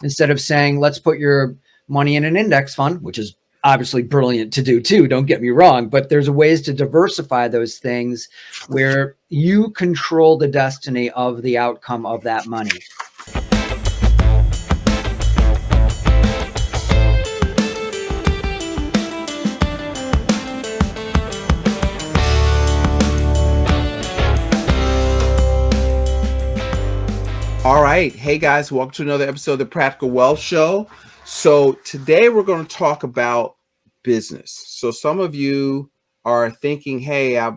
instead of saying, let's put your money in an index fund, which is obviously brilliant to do too, don't get me wrong, but there's ways to diversify those things where you control the destiny of the outcome of that money. All right. Hey, guys. Welcome to another episode of the Practical Wealth Show. So today we're going to talk about business. So some of you are thinking, hey, I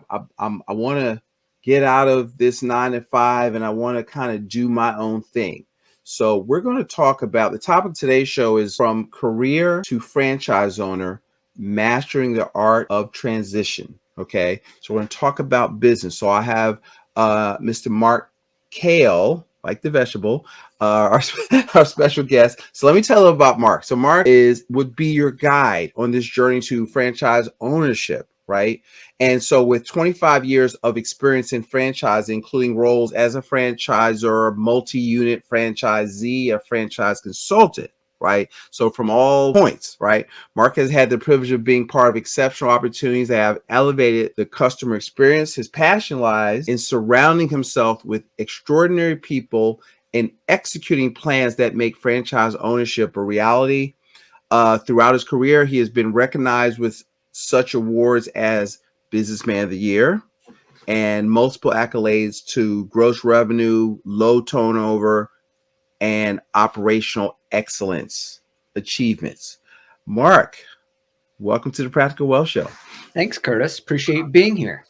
want to get out of this 9-to-5 and I want to kind of do my own thing. So we're going to talk about, the topic of today's show is from career to franchise owner, mastering the art of transition. Okay. So we're going to talk about business. So I have Mr. Marc Kale, like the vegetable, our special guest. So let me tell you about Marc. So Marc would be your guide on this journey to franchise ownership, right? And so with 25 years of experience in franchising, including roles as a franchisor, multi-unit franchisee, a franchise consultant, right? So from all points, right? Marc has had the privilege of being part of exceptional opportunities that have elevated the customer experience. His passion lies in surrounding himself with extraordinary people and executing plans that make franchise ownership a reality. Throughout his career, he has been recognized with such awards as Businessman of the Year and multiple accolades to gross revenue, low turnover, and operational excellence achievements. Marc, welcome to the Practical Wealth Show. Thanks, Curtis. Appreciate being here.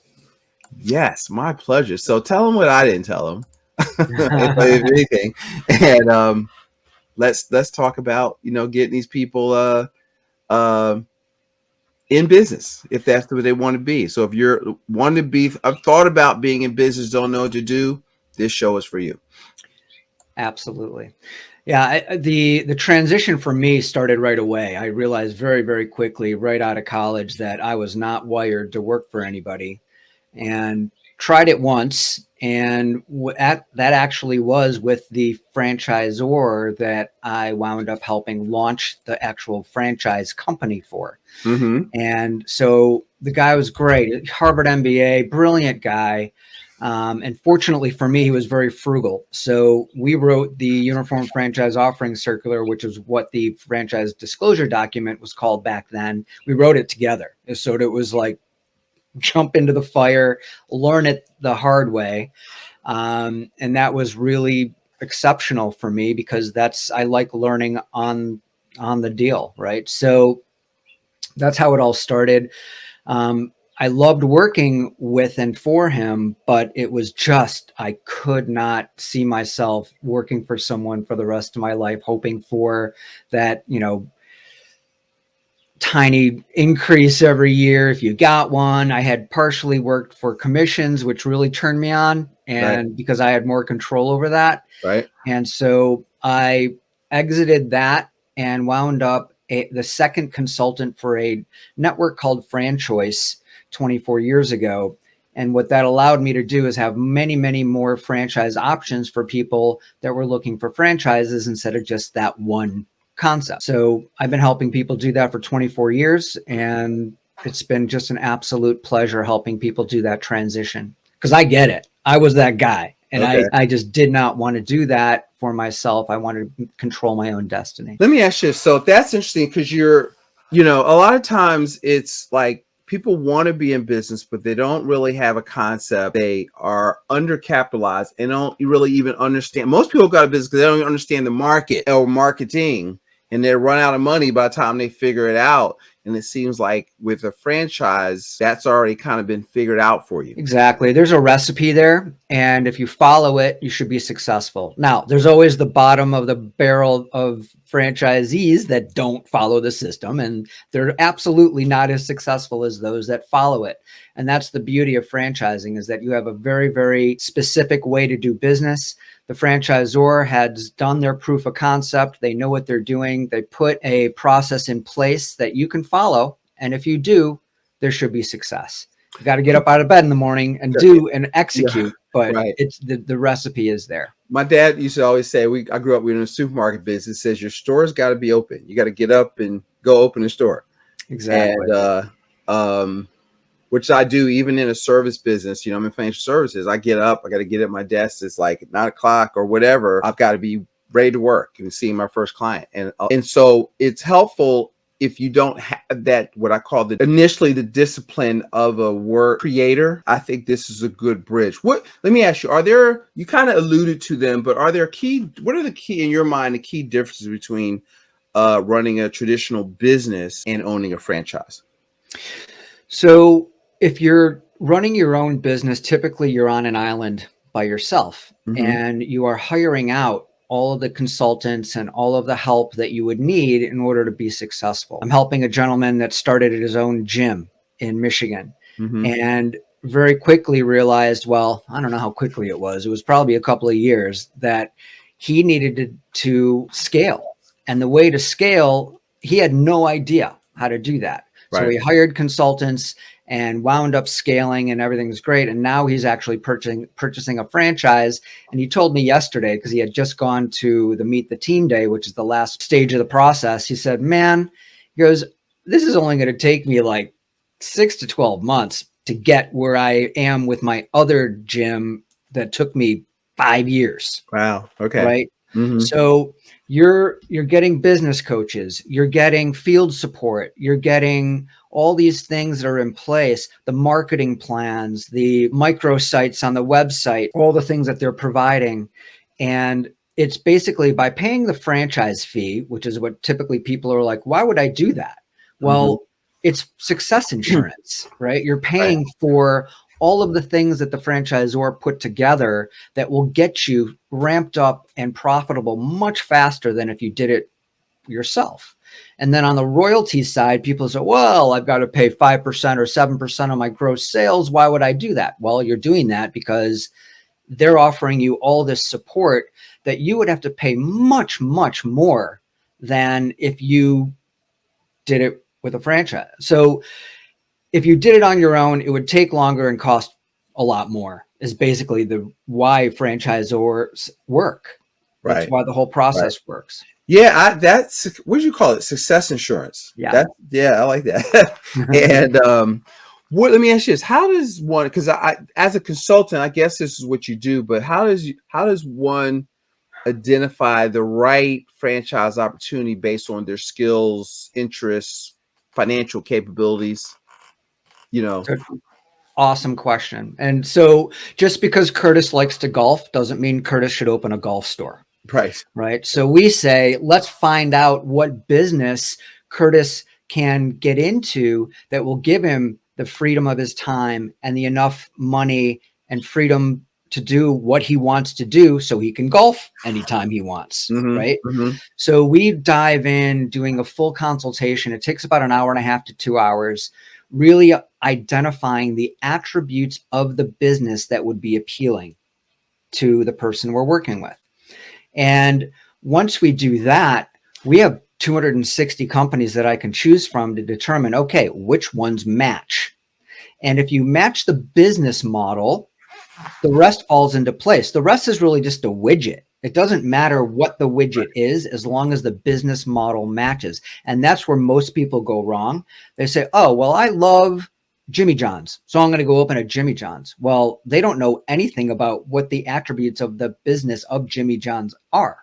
Yes, my pleasure. So tell them what I didn't tell them, if anything, and let's talk about getting these people in business if that's what they want to be. So if you're wanting to be, I've thought about being in business, don't know what to do, this show is for you. Absolutely. Yeah, the transition for me started right away. I realized very, very quickly right out of college that I was not wired to work for anybody, and tried it once. And that actually was with the franchisor that I wound up helping launch the actual franchise company for. Mm-hmm. And so the guy was great, Harvard MBA, brilliant guy. And fortunately for me, he was very frugal. So we wrote the Uniform Franchise Offering Circular, which is what the franchise disclosure document was called back then. We wrote it together. So it was like, jump into the fire, learn it the hard way. And that was really exceptional for me because I like learning on the deal, right? So that's how it all started. I loved working with and for him, but it was just, I could not see myself working for someone for the rest of my life, hoping for that, tiny increase every year if you got one. I had partially worked for commissions, which really turned me on, and right, because I had more control over that. Right. And so I exited that and wound up the second consultant for a network called FranChoice 24 years ago. And what that allowed me to do is have many, many more franchise options for people that were looking for franchises instead of just that one concept. So I've been helping people do that for 24 years, and it's been just an absolute pleasure helping people do that transition, because I get it. I was that guy, and okay, I just did not want to do that for myself. I wanted to control my own destiny. Let me ask you, so that's interesting because a lot of times it's like people want to be in business, but they don't really have a concept. They are undercapitalized and don't really even understand. Most people got a business because they don't even understand the market or marketing, and they run out of money by the time they figure it out. And it seems like with a franchise, that's already kind of been figured out for you. Exactly. There's a recipe there, and if you follow it, you should be successful. Now, there's always the bottom of the barrel of franchisees that don't follow the system, and they're absolutely not as successful as those that follow it. And that's the beauty of franchising, is that you have a very, very specific way to do business. The franchisor has done their proof of concept. They know what they're doing. They put a process in place that you can follow. And if you do, there should be success. You got to get up out of bed in the morning and do and execute. but Right. it's the recipe is there. My dad used to always say, I grew up in a supermarket business. It says your store's got to be open. You got to get up and go open the store. Exactly. And which I do even in a service business. I'm in financial services. I get up, I got to get at my desk. It's like 9:00 or whatever. I've got to be ready to work and see my first client. And so it's helpful if you don't have that, what I call initially the discipline of a work creator. I think this is a good bridge. Let me ask you, you kind of alluded to them, but what are the key in your mind, the key differences between running a traditional business and owning a franchise? So if you're running your own business, typically you're on an island by yourself, and you are hiring out all of the consultants and all of the help that you would need in order to be successful. I'm helping a gentleman that started his own gym in Michigan, and very quickly realized, well, I don't know how quickly it was probably a couple of years, that he needed to scale. And the way to scale, he had no idea how to do that. So he hired consultants and wound up scaling, and everything's great. And now he's actually purchasing a franchise. And he told me yesterday, because he had just gone to the Meet the Team Day, which is the last stage of the process. He said, man, he goes, this is only going to take me like 6 to 12 months to get where I am with my other gym that took me 5 years. Wow. Okay. Right. So you're getting business coaches, you're getting field support, you're getting all these things that are in place, the marketing plans, the microsites on the website, all the things that they're providing. And it's basically by paying the franchise fee, which is what typically people are like, why would I do that? Well, it's success insurance, right? You're paying for all of the things that the franchisor put together that will get you ramped up and profitable much faster than if you did it yourself. And then on the royalty side, people say, well, I've got to pay 5% or 7% of my gross sales. Why would I do that? Well, you're doing that because they're offering you all this support that you would have to pay much, much more than if you did it with a franchise. So if you did it on your own, it would take longer and cost a lot more, is basically why franchisors work. That's why the whole process works. Yeah, that's, what do you call it? Success insurance. Yeah. I like that. And let me ask you this: how does one? Because I, as a consultant, I guess this is what you do. But how does one identify the right franchise opportunity based on their skills, interests, financial capabilities? Awesome question. And so just because Curtis likes to golf doesn't mean Curtis should open a golf store. Right. So we say, let's find out what business Curtis can get into that will give him the freedom of his time and the enough money and freedom to do what he wants to do so he can golf anytime he wants. Right. So we dive in doing a full consultation. It takes about an hour and a half to 2 hours, really identifying the attributes of the business that would be appealing to the person we're working with. And once we do that, we have 260 companies that I can choose from to determine, okay, which ones match. And if you match the business model, the rest falls into place. The rest is really just a widget. It doesn't matter what the widget is, as long as the business model matches. And that's where most people go wrong. They say, oh, well, I love Jimmy John's, so I'm going to go open a Jimmy John's. Well, they don't know anything about what the attributes of the business of Jimmy John's are,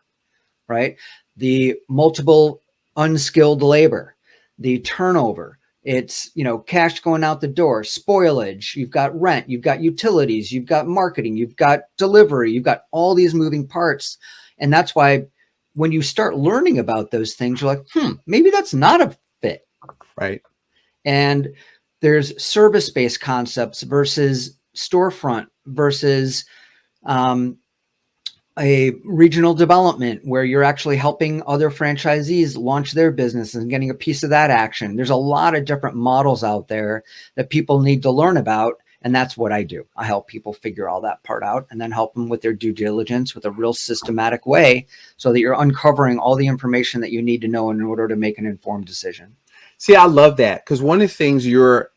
right? The multiple unskilled labor, the turnover, it's, cash going out the door, spoilage, you've got rent, you've got utilities, you've got marketing, you've got delivery, you've got all these moving parts. And that's why when you start learning about those things, you're like, maybe that's not a fit. Right. And there's service-based concepts versus storefront versus a regional development where you're actually helping other franchisees launch their business and getting a piece of that action. There's a lot of different models out there that people need to learn about. And that's what I do. I help people figure all that part out and then help them with their due diligence with a real systematic way so that you're uncovering all the information that you need to know in order to make an informed decision. See, I love that, because one of the things you're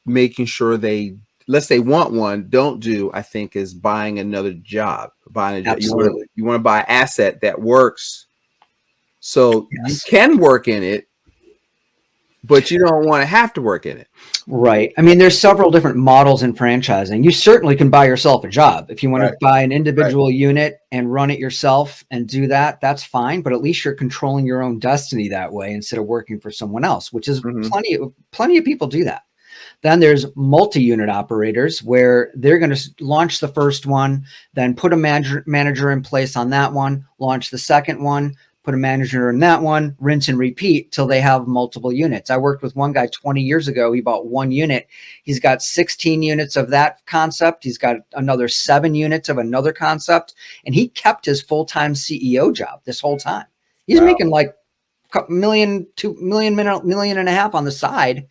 making sure they let's say want one, don't do, I think, is buying another job. Buying a job. Absolutely. You want to buy an asset that works, so you Yes. can work in it, but you don't want to have to work in it. Right. I mean, there's several different models in franchising. You certainly can buy yourself a job. If you want Right. to buy an individual unit and run it yourself and do that, that's fine. But at least you're controlling your own destiny that way instead of working for someone else, which is plenty of people do that. Then there's multi-unit operators where they're going to launch the first one, then put a manager in place on that one, launch the second one, put a manager in that one, rinse and repeat till they have multiple units. I worked with one guy 20 years ago. He bought one unit. He's got 16 units of that concept. He's got another 7 units of another concept. And he kept his full-time CEO job this whole time. He's making like $1 million, $2 million, $1.5 million on the side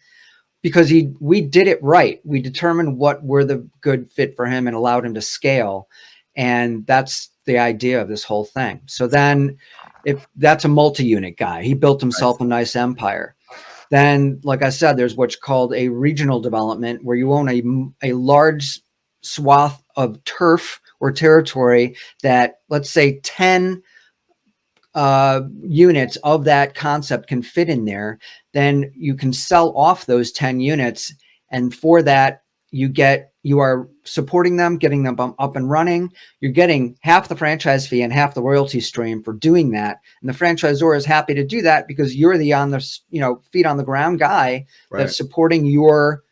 because we did it right. We determined what were the good fit for him and allowed him to scale. And that's the idea of this whole thing. So then if that's a multi-unit guy, he built himself a nice empire. Then, like I said, there's what's called a regional development where you own a large swath of turf or territory that, let's say, 10 units of that concept can fit in there. Then you can sell off those 10 units. And for that, you are supporting them, getting them up and running. You're getting half the franchise fee and half the royalty stream for doing that. And the franchisor is happy to do that because you're the feet on the ground guy that's supporting your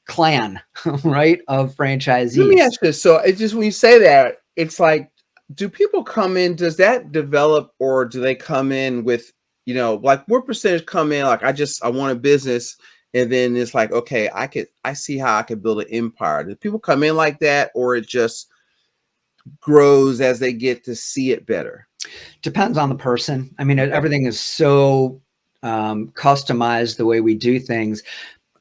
clan, right, of franchisees. Let me ask you this. So it's just when you say that, it's like, do people come in? Does that develop, or do they come in with, like what percentage come in? Like, I want a business. And then it's like, okay, I see how I could build an empire. Do people come in like that, or it just grows as they get to see it better? Depends on the person. I mean, everything is so customized the way we do things.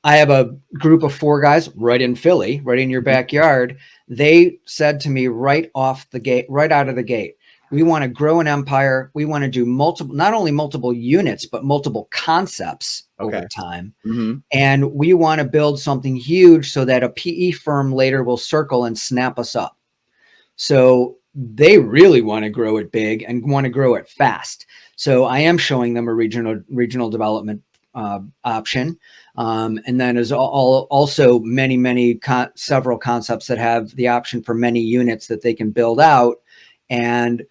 I have a group of 4 guys right in Philly, right in your backyard. They said to me right out of the gate, we want to grow an empire. We want to do not only multiple units, but multiple concepts over time. And we want to build something huge so that a PE firm later will circle and snap us up. So they really want to grow it big and want to grow it fast. So I am showing them a regional development option. And then there's also several concepts that have the option for many units that they can build out. And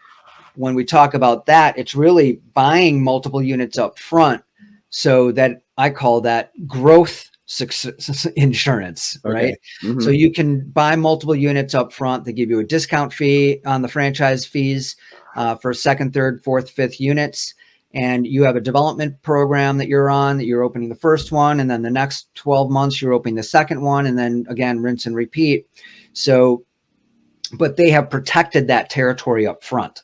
when we talk about that, it's really buying multiple units up front. So that I call that growth success insurance, right? So you can buy multiple units up front. They give you a discount fee on the franchise fees for 2nd, 3rd, 4th, 5th units. And you have a development program that you're on, that you're opening the first one. And then the next 12 months, you're opening the second one. And then again, rinse and repeat. So, but they have protected that territory up front.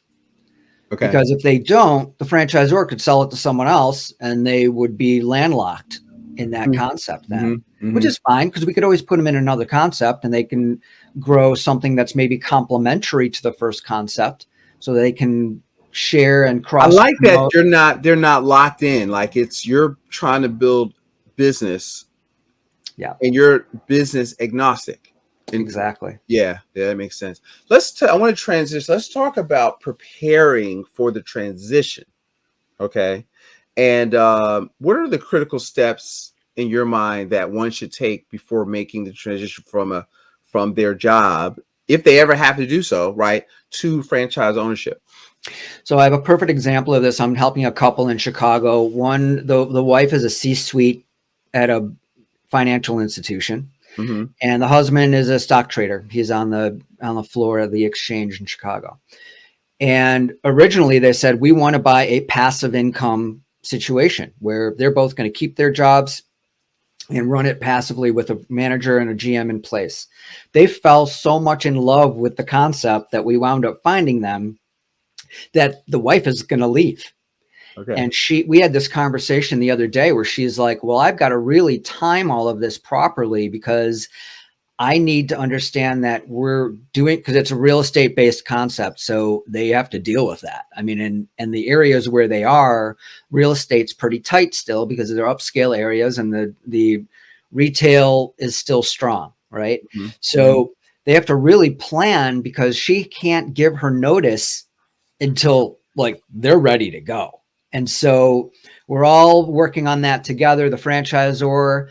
Because if they don't, the franchisor could sell it to someone else and they would be landlocked in that concept then, which is fine because we could always put them in another concept and they can grow something that's maybe complementary to the first concept so they can share and cross. I like that they're not locked in. Like you're trying to build business. Yeah. And you're business agnostic. Exactly. Yeah, that makes sense. I want to transition. Let's talk about preparing for the transition. Okay. And what are the critical steps in your mind that one should take before making the transition from their job, if they ever have to do so, right, to franchise ownership? So I have a perfect example of this. I'm helping a couple in Chicago. The wife is a C-suite at a financial institution. And the husband is a stock trader. He's on the floor of the exchange in Chicago. And originally they said, we want to buy a passive income situation where they're both going to keep their jobs and run it passively with a manager and a GM in place. They fell so much in love with the concept that we wound up finding them that the wife is going to leave. And we had this conversation the other day where she's like, well, I've got to really time all of this properly because I need to understand that we're doing, because it's a real estate based concept. So they have to deal with that. I mean, in the areas where they are, real estate's pretty tight still because they're upscale areas and the retail is still strong, right? Mm-hmm. So they have to really plan, because she can't give her notice until like they're ready to go. And so we're all working on that together. The franchisor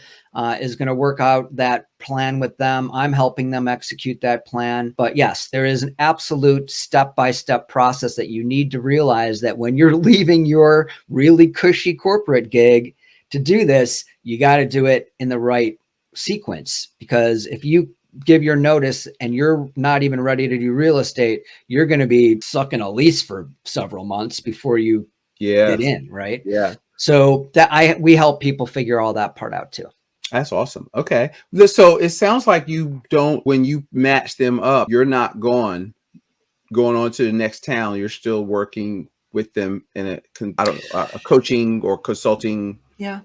is going to work out that plan with them. I'm helping them execute that plan. But yes, there is an absolute step-by-step process that you need to realize, that when you're leaving your really cushy corporate gig to do this, you got to do it in the right sequence. Because if you give your notice and you're not even ready to do real estate, you're going to be sucking a lease for several months before you get in, right? Yeah. So we help people figure all that part out too. That's awesome. Okay. So it sounds like you don't, when you match them up, you're not going on to the next town. You're still working with them in a coaching or consulting. Yeah.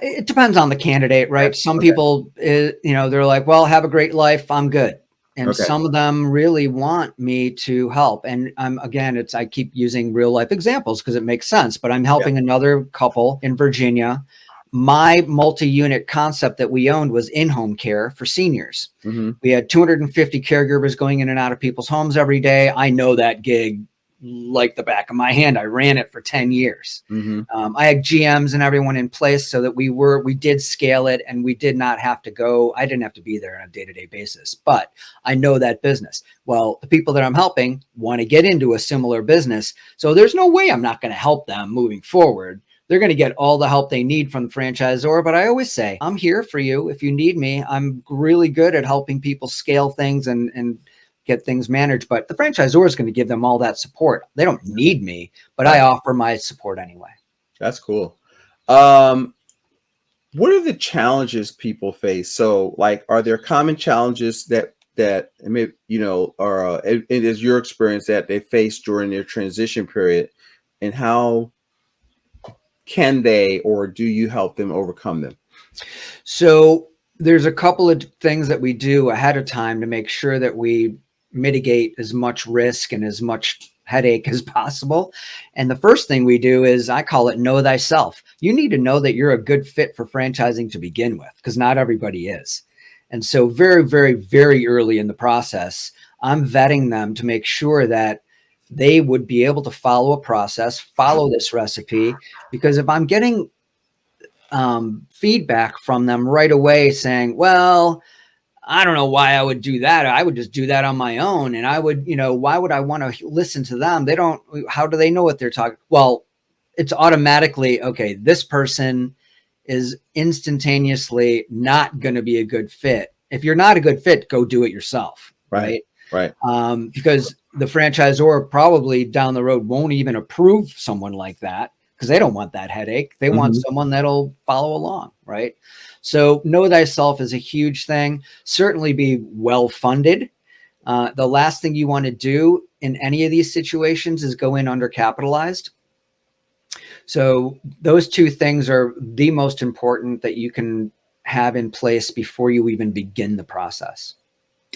It depends on the candidate, right? Yeah. Some Okay. people, they're like, well, have a great life, I'm good. And Okay. some of them really want me to help. And I keep using real life examples because it makes sense, but I'm helping another couple in Virginia. My multi-unit concept that we owned was in-home care for seniors. Mm-hmm. We had 250 caregivers going in and out of people's homes every day. I know that gig like the back of my hand. I ran it for 10 years. Mm-hmm. I had GMs and everyone in place so that we did scale it, and we did not have to go. I didn't have to be there on a day-to-day basis, but I know that business. Well, the people that I'm helping want to get into a similar business. So there's no way I'm not going to help them moving forward. They're going to get all the help they need from the franchisor. But I always say, I'm here for you if you need me. I'm really good at helping people scale things and get things managed. But the franchisor is going to give them all that support. They don't need me, but I offer my support anyway. That's cool. What are the challenges people face? So, like, are there common challenges that maybe are it is your experience that they face during their transition period, and how can they or do you help them overcome them? So there's a couple of things that we do ahead of time to make sure that we mitigate as much risk and as much headache as possible. And the first thing we do is, I call it know thyself. You need to know that you're a good fit for franchising to begin with, because not everybody is. And so very, very, very early in the process, I'm vetting them to make sure that they would be able to follow a process, follow this recipe. Because if I'm getting feedback from them right away saying, well, I don't know why I would do that. I would just do that on my own. And I would, why would I want to listen to them? How do they know what they're talking? Well, it's automatically, okay, this person is instantaneously not going to be a good fit. If you're not a good fit, go do it yourself. Right. Because the franchisor probably down the road won't even approve someone like that, because they don't want that headache. They want someone that'll follow along. Right. So know thyself is a huge thing. Certainly be well-funded. The last thing you want to do in any of these situations is go in undercapitalized. So those two things are the most important that you can have in place before you even begin the process.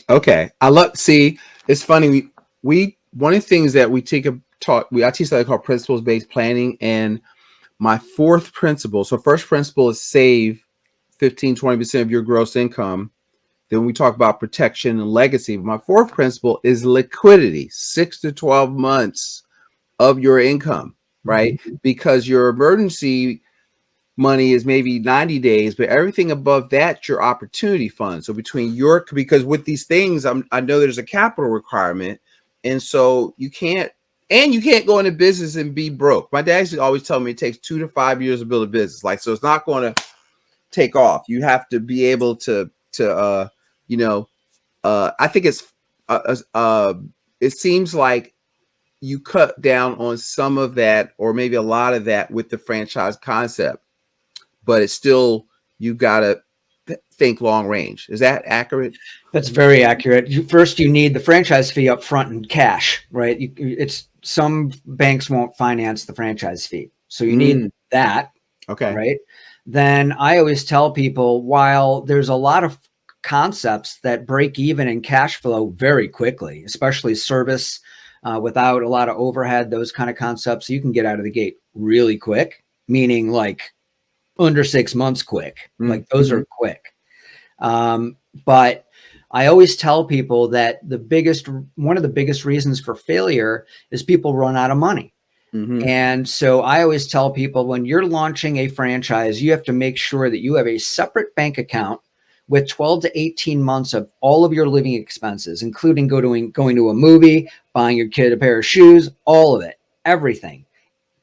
Okay. It's funny. We one of the things that I teach something called principles-based planning. And my fourth principle, so first principle is save 15-20% of your gross income. Then we talk about protection and legacy. My fourth principle is liquidity, 6 to 12 months of your income, right? Because your emergency money is maybe 90 days, but everything above that, your opportunity fund. So because with these things, I know there's a capital requirement. And so you can't go into business and be broke. My dad used to always tell me it takes 2 to 5 years to build a business. So it's not going to take off. You have to be able to I think it seems like you cut down on some of that, or maybe a lot of that, with the franchise concept, but it's still, you got to think long range. Is that accurate? That's very accurate. First, you need the franchise fee up front in cash, right? Some banks won't finance the franchise fee. So you need that. Okay. Right. Then I always tell people, while there's a lot of concepts that break even in cash flow very quickly, especially service without a lot of overhead, those kind of concepts, you can get out of the gate really quick, meaning like under 6 months quick. Like those are quick. But I always tell people that one of the biggest reasons for failure is people run out of money. Mm-hmm. And so I always tell people, when you're launching a franchise, you have to make sure that you have a separate bank account with 12 to 18 months of all of your living expenses, including going to a movie, buying your kid a pair of shoes, all of it, everything.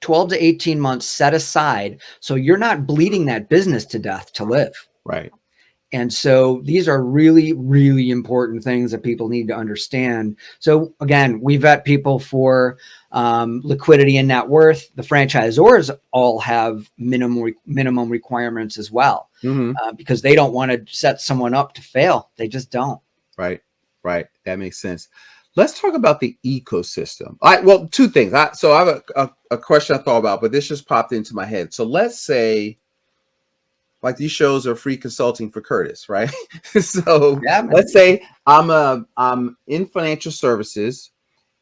12 to 18 months set aside so you're not bleeding that business to death to live. Right. And so these are really, really important things that people need to understand. So again, we vet people for liquidity and net worth. The franchisors all have minimum requirements as well, because they don't want to set someone up to fail. They just don't. Right. Right. That makes sense. Let's talk about the ecosystem. Well, two things. So I have a question I thought about, but this just popped into my head. So let's say, like, these shows are free consulting for Curtis, right? So Yeah, man. let's say I'm in financial services,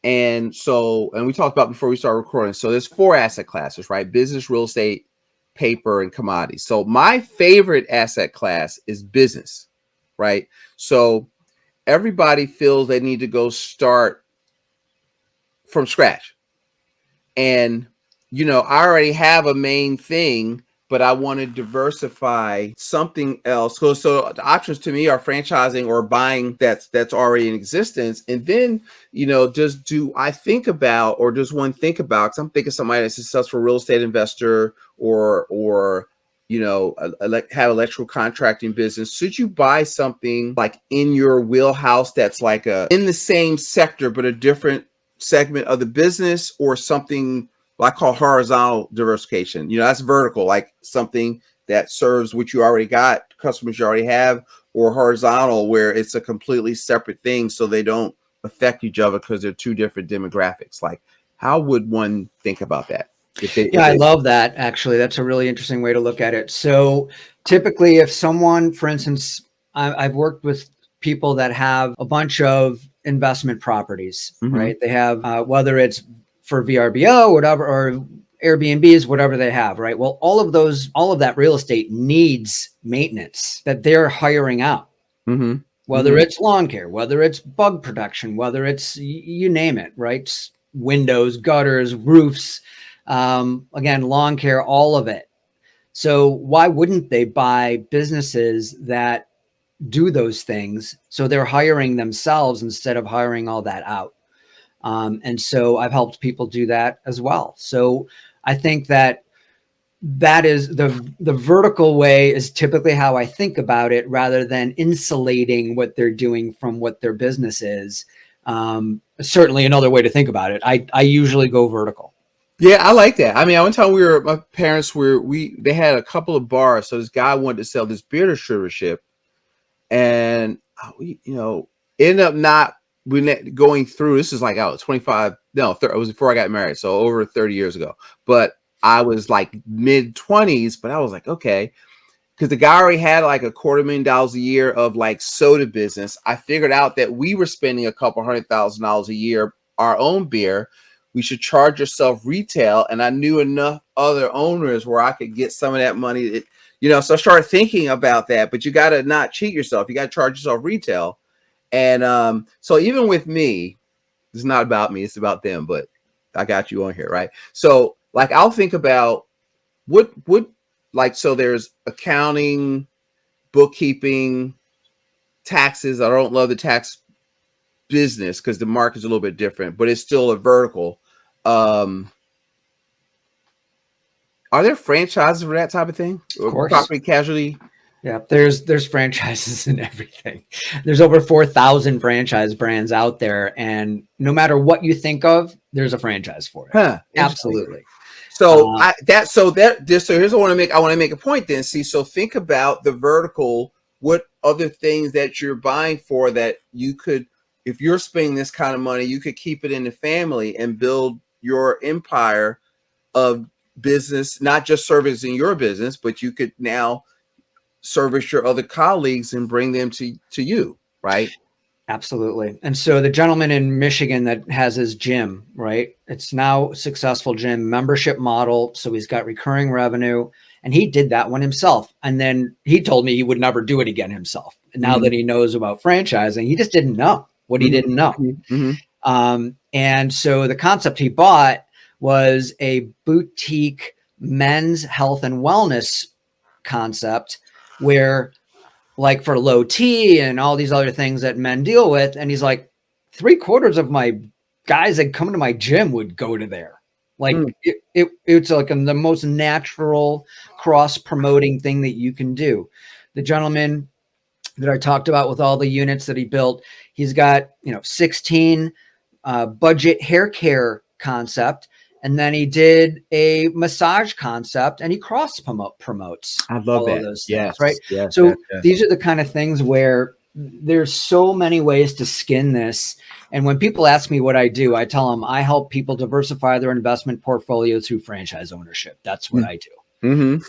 and we talked about before we start recording. So there's 4 asset classes, right? Business, real estate, paper, and commodities. So my favorite asset class is business, right? So everybody feels they need to go start from scratch. And, I already have a main thing, but I want to diversify something else. So the options to me are franchising or buying that's already in existence. And then, does one think about, because I'm thinking somebody that's a successful real estate investor or have electrical contracting business. Should you buy something like in your wheelhouse that's like in the same sector, but a different segment of the business, or something I call horizontal diversification? That's vertical, like something that serves what you already got, customers you already have, or horizontal, where it's a completely separate thing, so they don't affect each other because they're two different demographics. Like, how would one think about that? I love that. Actually, that's a really interesting way to look at it. So typically, if someone, for instance, I've worked with people that have a bunch of investment properties, right? They have, whether it's for VRBO, whatever, or Airbnbs, whatever they have, right? Well, all of that real estate needs maintenance that they're hiring out. Whether it's lawn care, whether it's bug protection, whether it's, you name it, right? Windows, gutters, roofs, again, lawn care, all of it. So why wouldn't they buy businesses that do those things? So they're hiring themselves instead of hiring all that out. And so I've helped people do that as well. So I think that is the vertical way is typically how I think about it, rather than insulating what they're doing from what their business is. Certainly another way to think about it. I usually go vertical. Yeah, I like that. I mean, one time my parents they had a couple of bars. So this guy wanted to sell this beer distributorship, and we, ended up not going through. This is like, 25, no, 30, it was before I got married. So over 30 years ago, but I was like mid-20s, but I was like, okay. Because the guy already had like $250,000 a year of like soda business. I figured out that we were spending a couple $100,000 a year, our own beer. We should charge yourself retail. And I knew enough other owners where I could get some of that money. So I started thinking about that, but you got to not cheat yourself. You got to charge yourself retail. And so even with me, it's not about me, it's about them, but I got you on here, right? So like, I'll think about what like, so there's accounting, bookkeeping, taxes. I don't love the tax business because the market's a little bit different, but it's still a vertical. Are there franchises for that type of thing? Of course. Property casualty? Yeah, there's franchises and everything. There's over 4,000 franchise brands out there, and no matter what you think of, there's a franchise for it. Absolutely. So here's what I want to make a point then. See, so think about the vertical. What other things that you're buying for that you could, if you're spending this kind of money, you could keep it in the family and build your empire of business, not just servicing your business, but you could now service your other colleagues and bring them to you, right? Absolutely. And so the gentleman in Michigan that has his gym, right? It's now a successful gym membership model. So he's got recurring revenue, and he did that one himself. And then he told me he would never do it again himself. And now that he knows about franchising, he just didn't know what he didn't know. And so the concept he bought was a boutique men's health and wellness concept where, like, for low T and all these other things that men deal with. And he's like, 3/4 of my guys that come to my gym would go to there. Like it's like the most natural cross promoting thing that you can do. The gentleman that I talked about with all the units that he built, he's got, 16 budget hair care concept. And then he did a massage concept, and he cross promotes I love all that. of those things, Yes, right? yes, So yes, yes. these are the kind of things where there's so many ways to skin this. And when people ask me what I do, I tell them I help people diversify their investment portfolio through franchise ownership. That's what I do.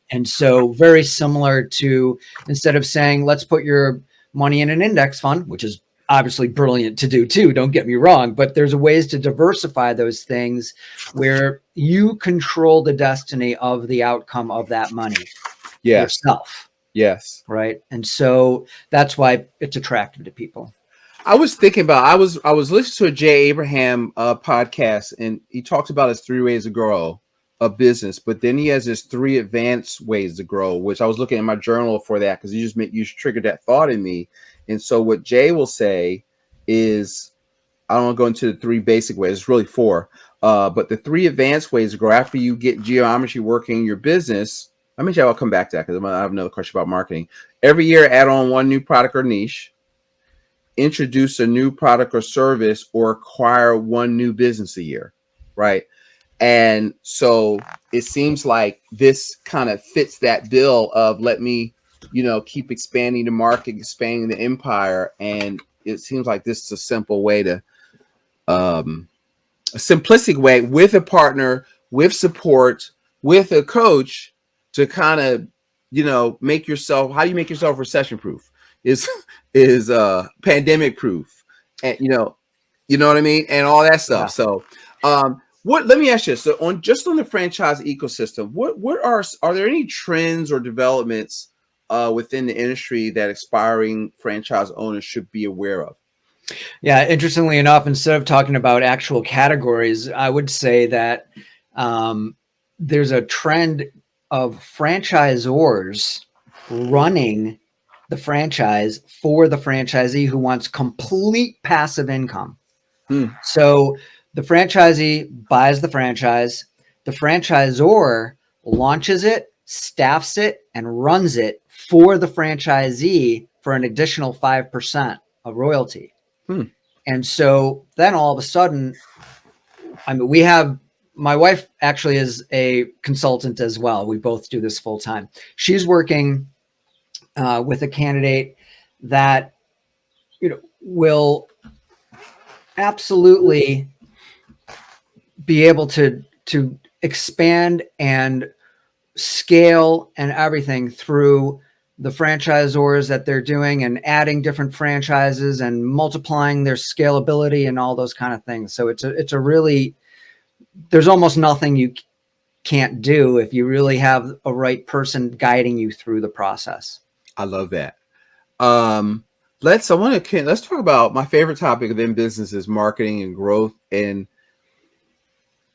And so very similar to, instead of saying, let's put your money in an index fund, which is obviously brilliant to do too, don't get me wrong, but there's ways to diversify those things where you control the destiny of the outcome of that money yourself. Yes. Right. And so that's why it's attractive to people. I was thinking about, I was listening to a Jay Abraham podcast, and he talks about his 3 ways to grow a business, but then he has his 3 advanced ways to grow, which I was looking at my journal for that, because you triggered that thought in me. And so what Jay will say is, I don't want to go into the 3 basic ways. It's really 4. But the 3 advanced ways to grow after you get geometry working in your business. I'll come back to that because I have another question about marketing. Every year, add on 1 new product or niche, introduce a new product or service, or acquire 1 new business a year, right? And so it seems like this kind of fits that bill of, let me, keep expanding the market, expanding the empire. And it seems like this is a simple way to, a simplistic way, with a partner, with support, with a coach, to kind of, make yourself, how do you make yourself recession proof? Is pandemic proof, and you know what I mean, and all that stuff. So let me ask you, so on the franchise ecosystem, what are there any trends or developments within the industry that aspiring franchise owners should be aware of? Yeah, interestingly enough, instead of talking about actual categories, I would say that there's a trend of franchisors running the franchise for the franchisee who wants complete passive income. So the franchisee buys the franchise, the franchisor launches it, staffs it, and runs it for the franchisee for an additional 5% of royalty. And so then all of a sudden, my wife actually is a consultant as well. We both do this full time. She's working with a candidate that will absolutely be able to expand and scale and everything through the franchisors that they're doing, and adding different franchises and multiplying their scalability and all those kind of things. So it's a really, there's almost nothing you can't do if you really have a right person guiding you through the process. I love that. Let's talk about my favorite topic within business is marketing and growth. And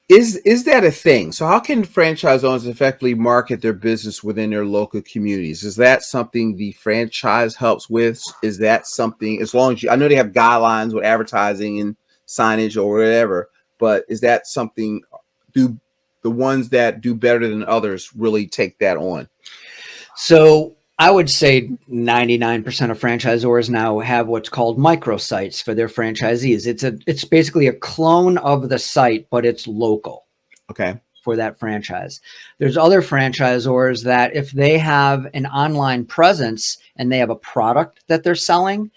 is that a thing? So how can franchise owners effectively market their business within their local communities? Is that something the franchise helps with? Is that something, as long as I know they have guidelines with advertising and signage or whatever, but is that something, do the ones that do better than others really take that on? So I would say 99% of franchisors now have what's called microsites for their franchisees. It's basically a clone of the site, but it's local. Okay. For that franchise. There's other franchisors that if they have an online presence and they have a product that they're selling,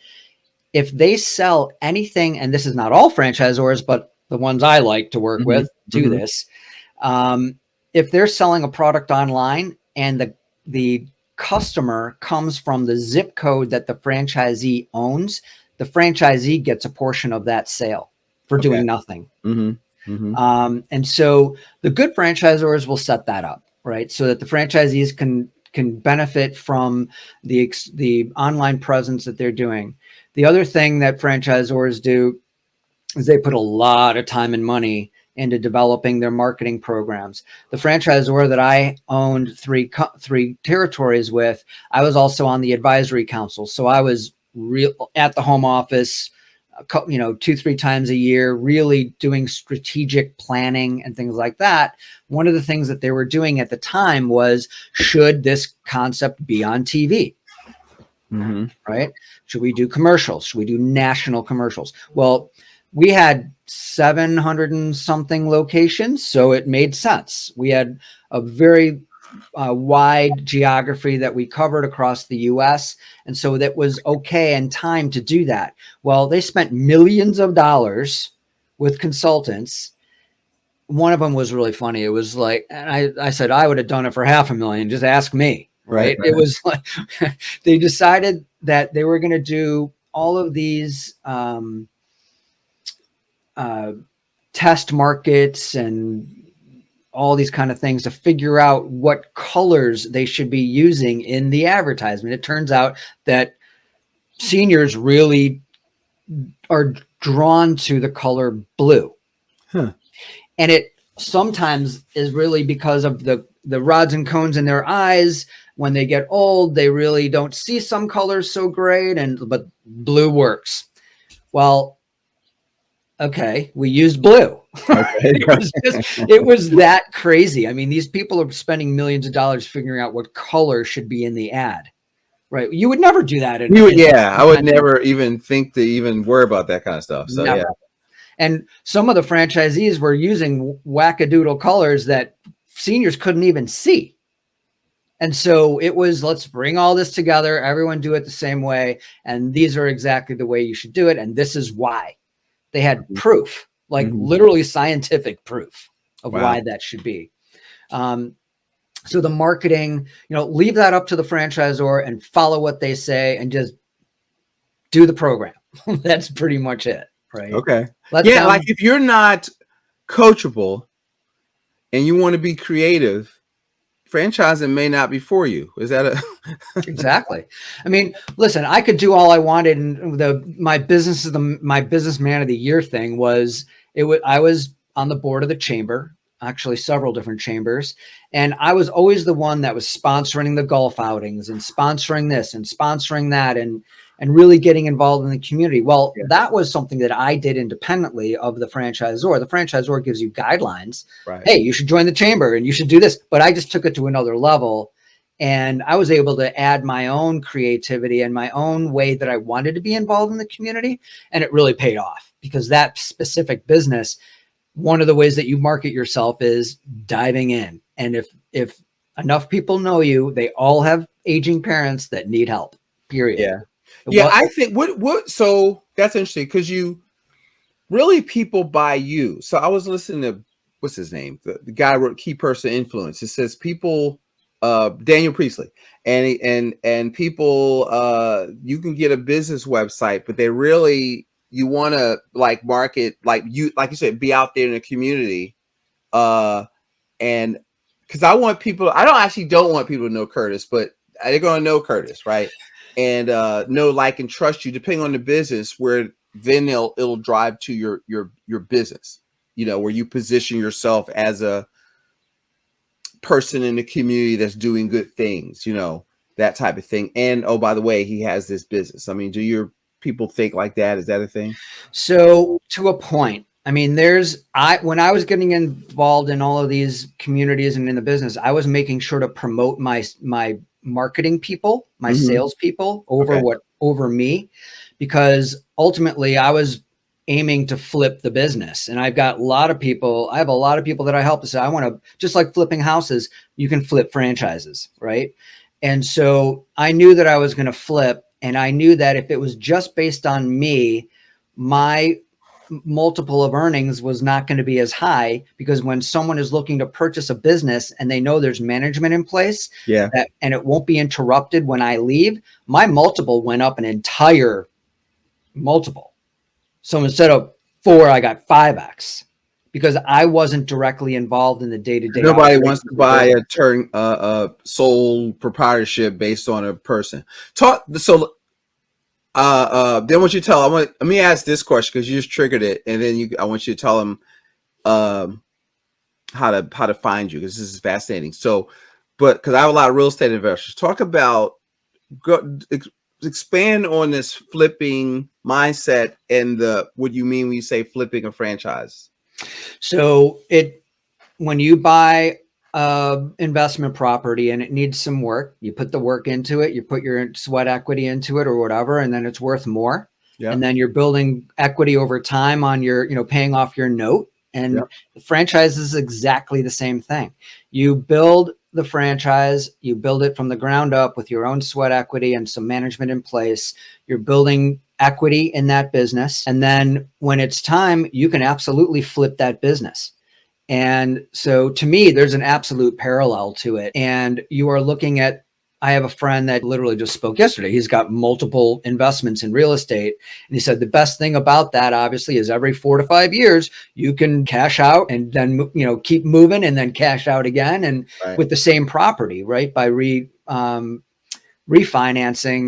if they sell anything, and this is not all franchisors, but the ones I like to work with do this. If they're selling a product online and the customer comes from the zip code that the franchisee owns, the franchisee gets a portion of that sale for doing nothing. And so the good franchisors will set that up, right? So that the franchisees can benefit from the online presence that they're doing. The other thing that franchisors do is they put a lot of time and money into developing their marketing programs. The franchisor that I owned three territories with, I was also on the advisory council. So I was at the home office, 2-3 times a year, really doing strategic planning and things like that. One of the things that they were doing at the time was, should this concept be on TV? Right? Should we do commercials? Should we do national commercials? Well, we had 700 and something locations, so it made sense. We had a very wide geography that we covered across the US. And so that was okay and time to do that. Well, they spent millions of dollars with consultants. One of them was really funny. It was like, and I said, I would have done it for $500,000. Just ask me. Right. It was like, they decided that they were going to do all of these test markets and all these kind of things to figure out what colors they should be using in the advertisement. It turns out that seniors really are drawn to the color blue. And it sometimes is really because of the rods and cones in their eyes. When they get old, they really don't see some colors so great, but blue works. Well, okay, we used blue. It was that crazy. I mean, these people are spending millions of dollars figuring out what color should be in the ad, right? You would never do that. I would never even think to even worry about that kind of stuff. So never. And some of the franchisees were using wackadoodle colors that seniors couldn't even see. And so it was, let's bring all this together. Everyone do it the same way. And these are exactly the way you should do it. And this is why. They had proof, like literally scientific proof of why that should be. So the marketing, leave that up to the franchisor and follow what they say and just do the program. That's pretty much it, right? Okay. Like if you're not coachable and you want to be creative, franchising may not be for you. Is that Exactly? I mean, listen, I could do all I wanted, and my businessman of the year thing was I was on the board of the chamber, actually several different chambers, and I was always the one that was sponsoring the golf outings and sponsoring this and sponsoring that and really getting involved in the community. Well, that was something that I did independently of the franchisor. The franchisor gives you guidelines. Right. Hey, you should join the chamber and you should do this. But I just took it to another level. And I was able to add my own creativity and my own way that I wanted to be involved in the community. And it really paid off, because that specific business, one of the ways that you market yourself is diving in. And if enough people know you, they all have aging parents that need help, period. I think so that's interesting, because people buy you. So I was listening to, what's his name? The guy who wrote Key Person Influence. It says people, Daniel Priestley, and people, you can get a business website, but you want to like market, like you said, be out there in the community. And because I don't want people to know Curtis, but they're going to know Curtis, right? And know, like, and trust you, depending on the business, where then it'll drive to your business, where you position yourself as a person in the community that's doing good things, that type of thing. And, oh, by the way, he has this business. I mean, do your people think like that? Is that a thing? So to a point. I mean, when I was getting involved in all of these communities and in the business, I was making sure to promote my marketing people, my sales people over me, because ultimately I was aiming to flip the business. And I've got a lot of people. I have a lot of people that I help to say, I want to, just like flipping houses, you can flip franchises, right? And so I knew that I was going to flip, and I knew that if it was just based on me, my multiple of earnings was not going to be as high, because when someone is looking to purchase a business and they know there's management in place, and it won't be interrupted when I leave, my multiple went up an entire multiple. So instead of 4, I got 5x because I wasn't directly involved in the day-to-day Nobody wants operations to of the buy business. a sole proprietorship based on a person. Talk so. Then what you tell? Let me ask this question because you just triggered it, and then I want you to tell them how to find you because this is fascinating. So, but because I have a lot of real estate investors, talk about expand on this flipping mindset and what you mean when you say flipping a franchise. So when you buy investment property and it needs some work, you put the work into it, you put your sweat equity into it or whatever, and then it's worth more. Yeah. And then you're building equity over time on your, paying off your note. And the franchise is exactly the same thing. You build the franchise, you build it from the ground up with your own sweat equity and some management in place. You're building equity in that business. And then when it's time, you can absolutely flip that business. And so to me, there's an absolute parallel to it. And you are looking at, I have a friend that literally just spoke yesterday. He's got multiple investments in real estate. And he said the best thing about that, obviously, is every 4 to 5 years, you can cash out and then, keep moving and then cash out again. And with the same property, right? By refinancing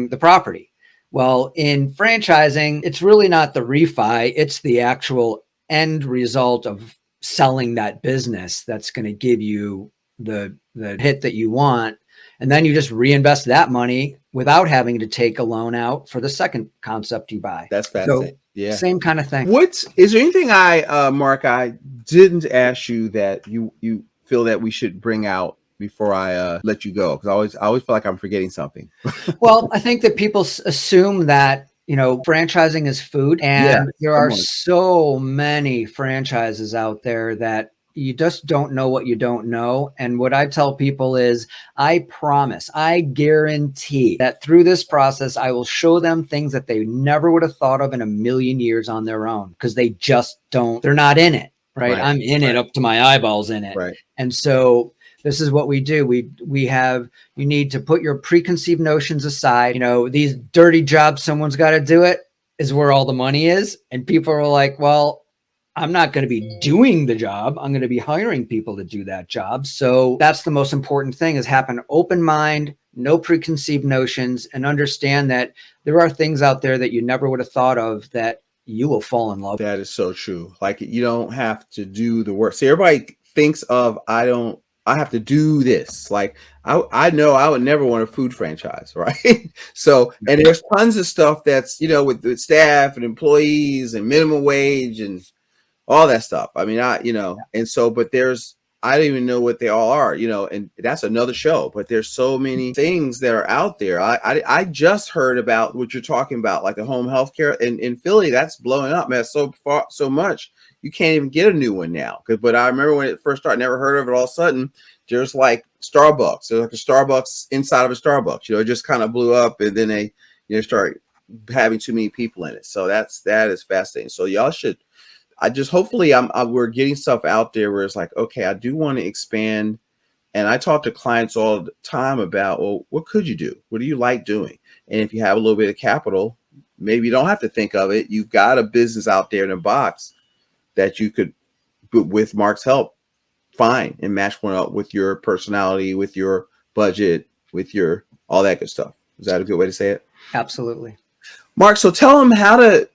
the property. Well, in franchising, it's really not the refi, it's the actual end result of selling that business that's going to give you the hit that you want. And then you just reinvest that money without having to take a loan out for the second concept you buy. That's fascinating. So, same kind of thing. Is there anything Mark, I didn't ask you that you feel that we should bring out before I let you go? Because I always feel like I'm forgetting something. Well, I think that people assume that, franchising is food, and there are so many franchises out there that you just don't know what you don't know. And what I tell people is, I promise, I guarantee that through this process, I will show them things that they never would have thought of in a million years on their own, because they just don't, they're not in it, right? I'm in it up to my eyeballs in it. Right. And so this is what we do. You need to put your preconceived notions aside. These dirty jobs, someone's got to do it, is where all the money is. And people are like, well, I'm not going to be doing the job. I'm going to be hiring people to do that job. So that's the most important thing, is have an open mind, no preconceived notions, and understand that there are things out there that you never would have thought of that you will fall in love with. That is so true. Like, you don't have to do the work. See, everybody thinks of, I have to do this. Like, I know I would never want a food franchise, right? So, and there's tons of stuff that's, with staff and employees and minimum wage and all that stuff. I mean, and so, but I don't even know what they all are, and that's another show, but there's so many things that are out there. I just heard about what you're talking about, like the home health care in Philly. That's blowing up, man. So much. You can't even get a new one now. But I remember when it first started, never heard of it. All of a sudden, there's like Starbucks. There's like a Starbucks inside of a Starbucks. It just kind of blew up, and then they start having too many people in it. So that is fascinating. So y'all should. Hopefully we're getting stuff out there where it's like, okay, I do want to expand. And I talk to clients all the time about, well, what could you do? What do you like doing? And if you have a little bit of capital, maybe you don't have to think of it. You've got a business out there in a box that you could, with Mark's help, find and match one up with your personality, with your budget, with your all that good stuff. Is that a good way to say it? Absolutely. Mark, so tell them how to,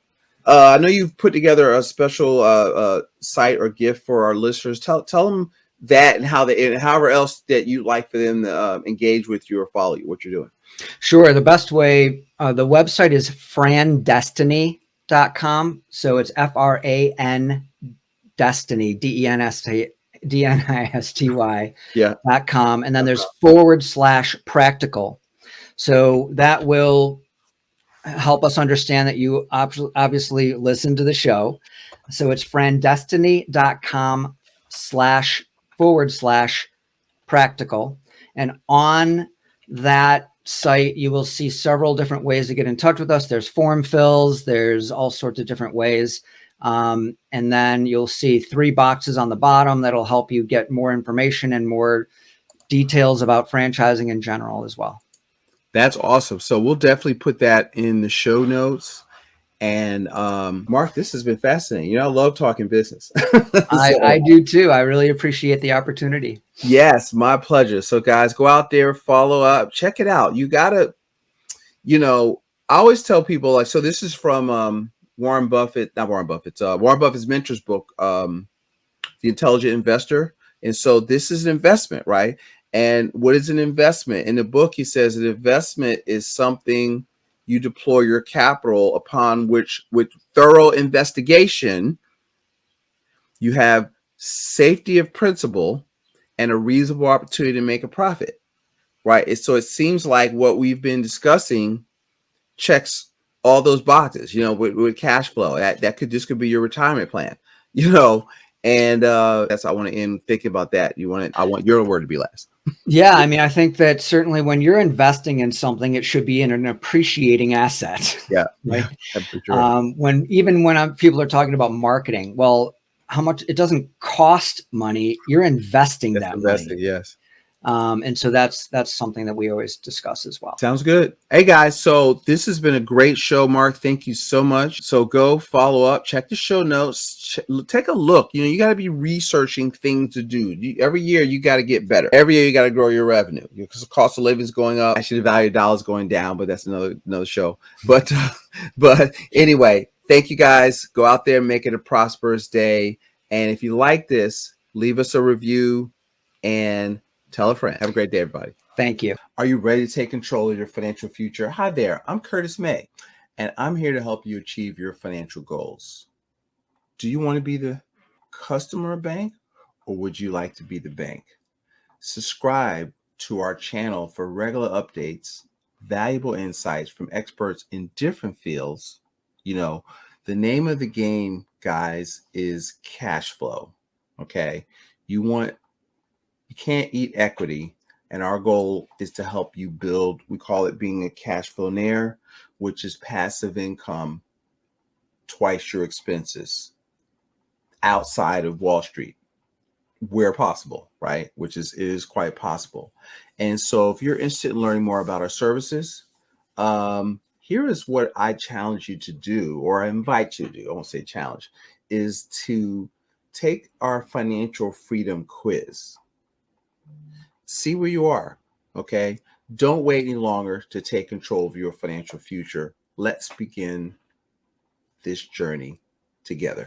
I know you've put together a special site or gift for our listeners. Tell them that, and however else that you'd like for them to engage with you or follow you, what you're doing. Sure. The best way, the website is frandestiny.com. So it's FRAN Destiny, DENISTY.com. And then there's /practical. So that will help us understand that you obviously listen to the show. So it's frandestiny.com /practical. And on that site, you will see several different ways to get in touch with us. There's form fills, there's all sorts of different ways. And then you'll see 3 boxes on the bottom that'll help you get more information and more details about franchising in general as well. That's awesome. So we'll definitely put that in the show notes. And Mark, this has been fascinating. You know, I love talking business. I do too. I really appreciate the opportunity. Yes, my pleasure. So guys, go out there, follow up, check it out. You gotta, you know, I always tell people, like, so this is from Warren Buffett, not Warren Buffett's Warren Buffett's mentor's book, The Intelligent Investor. And so this is an investment, right? And what is an investment? In the book, he says an investment is something you deploy your capital upon which, with thorough investigation, you have safety of principle and a reasonable opportunity to make a profit, right? So it seems like what we've been discussing checks all those boxes, you know, with cash flow. That could, this could be your retirement plan, you know. And that's, I want to end thinking about that. I want your word to be last. Yeah, I mean, I think that certainly when you're investing in something, it should be in an appreciating asset. Yeah, Right. Yeah, for sure. When people are talking about marketing, well, how much it doesn't cost money, you're investing That's that investing, money. yes. And so that's something that we always discuss as well. Sounds good. Hey guys, so this has been a great show, Mark. Thank you so much. So go follow up, check the show notes, take a look. You know, you got to be researching things to do. Every year you got to get better. Every year you got to grow your revenue because the cost of living is going up. Actually, the value of dollars going down, but that's another show. But anyway, thank you guys. Go out there, make it a prosperous day. And if you like this, leave us a review and tell a friend. Have a great day, everybody. Thank you. Are you ready to take control of your financial future? Hi there, I'm Curtis May, and I'm here to help you achieve your financial goals. Do you want to be the customer bank, or would you like to be the bank? Subscribe to our channel for regular updates, valuable insights from experts in different fields. You know, the name of the game, guys, is cash flow. Okay, you can't eat equity. And our goal is to help you build, we call it being a cash flownaire, which is passive income, twice your expenses outside of Wall Street, where possible, right? It is quite possible. And so if you're interested in learning more about our services, here is what I challenge you to do, or I invite you to do, I won't say challenge, is to take our financial freedom quiz. See where you are, okay? Don't wait any longer to take control of your financial future. Let's begin this journey together.